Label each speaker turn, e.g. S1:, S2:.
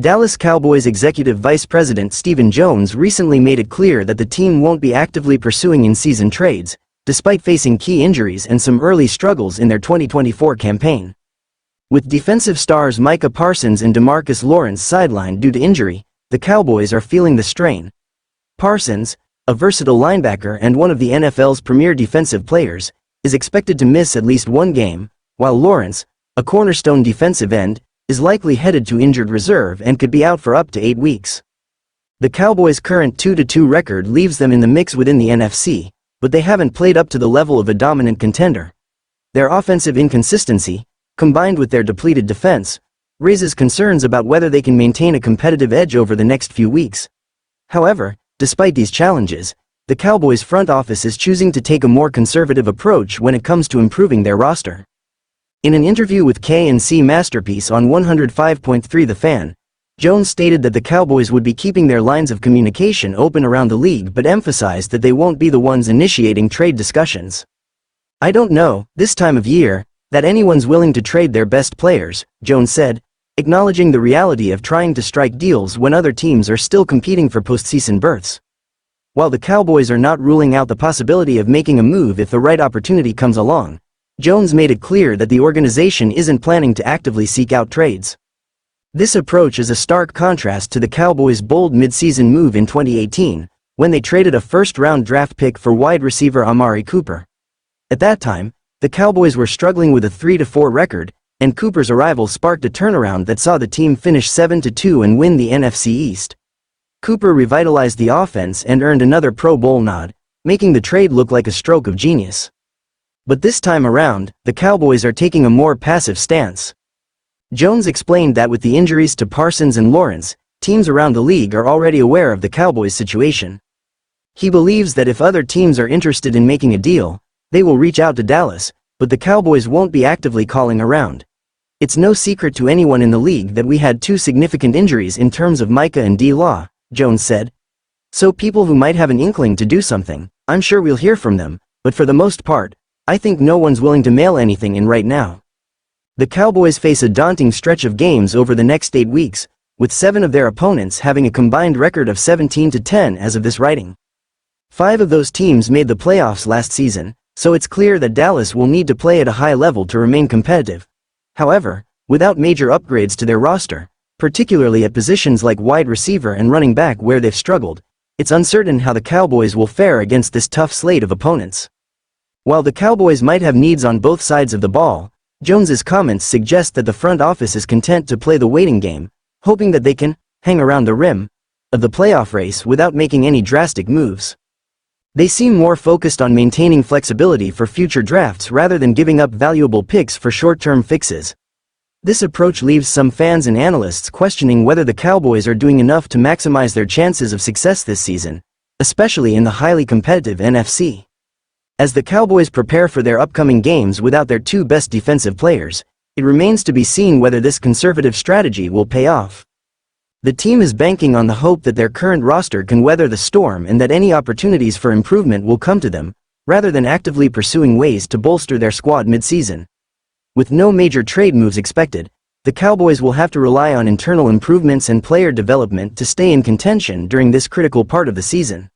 S1: Dallas Cowboys Executive Vice President Stephen Jones recently made it clear that the team won't be actively pursuing in-season trades, despite facing key injuries and some early struggles in their 2024 campaign. With defensive stars Micah Parsons and DeMarcus Lawrence sidelined due to injury, the Cowboys are feeling the strain. Parsons, a versatile linebacker and one of the NFL's premier defensive players, is expected to miss at least one game, while Lawrence, a cornerstone defensive end, is likely headed to injured reserve and could be out for up to 8 weeks. The Cowboys' current 2-2 record leaves them in the mix within the NFC, but they haven't played up to the level of a dominant contender. Their offensive inconsistency, combined with their depleted defense, raises concerns about whether they can maintain a competitive edge over the next few weeks. However, despite these challenges, the Cowboys' front office is choosing to take a more conservative approach when it comes to improving their roster. In an interview with K&C Masterpiece on 105.3 The Fan, Jones stated that the Cowboys would be keeping their lines of communication open around the league but emphasized that they won't be the ones initiating trade discussions. "I don't know, this time of year, that anyone's willing to trade their best players," Jones said, acknowledging the reality of trying to strike deals when other teams are still competing for postseason berths. While the Cowboys are not ruling out the possibility of making a move if the right opportunity comes along, Jones made it clear that the organization isn't planning to actively seek out trades. This approach is a stark contrast to the Cowboys' bold midseason move in 2018, when they traded a first-round draft pick for wide receiver Amari Cooper. At that time, the Cowboys were struggling with a 3-4 record, and Cooper's arrival sparked a turnaround that saw the team finish 7-2 and win the NFC East. Cooper revitalized the offense and earned another Pro Bowl nod, making the trade look like a stroke of genius. But this time around, the Cowboys are taking a more passive stance. Jones explained that with the injuries to Parsons and Lawrence, teams around the league are already aware of the Cowboys' situation. He believes that if other teams are interested in making a deal, they will reach out to Dallas, but the Cowboys won't be actively calling around. "It's no secret to anyone in the league that we had 2 significant injuries in terms of Micah and D-Law," Jones said. "So people who might have an inkling to do something, I'm sure we'll hear from them, but for the most part, I think no one's willing to mail anything in right now." The Cowboys face a daunting stretch of games over the next 8 weeks, with 7 of their opponents having a combined record of 17-10 as of this writing. 5 of those teams made the playoffs last season, so it's clear that Dallas will need to play at a high level to remain competitive. However, without major upgrades to their roster, particularly at positions like wide receiver and running back where they've struggled, it's uncertain how the Cowboys will fare against this tough slate of opponents. While the Cowboys might have needs on both sides of the ball, Jones's comments suggest that the front office is content to play the waiting game, hoping that they can hang around the rim of the playoff race without making any drastic moves. They seem more focused on maintaining flexibility for future drafts rather than giving up valuable picks for short-term fixes. This approach leaves some fans and analysts questioning whether the Cowboys are doing enough to maximize their chances of success this season, especially in the highly competitive NFC. As the Cowboys prepare for their upcoming games without their 2 best defensive players, it remains to be seen whether this conservative strategy will pay off. The team is banking on the hope that their current roster can weather the storm and that any opportunities for improvement will come to them, rather than actively pursuing ways to bolster their squad mid-season. With no major trade moves expected, the Cowboys will have to rely on internal improvements and player development to stay in contention during this critical part of the season.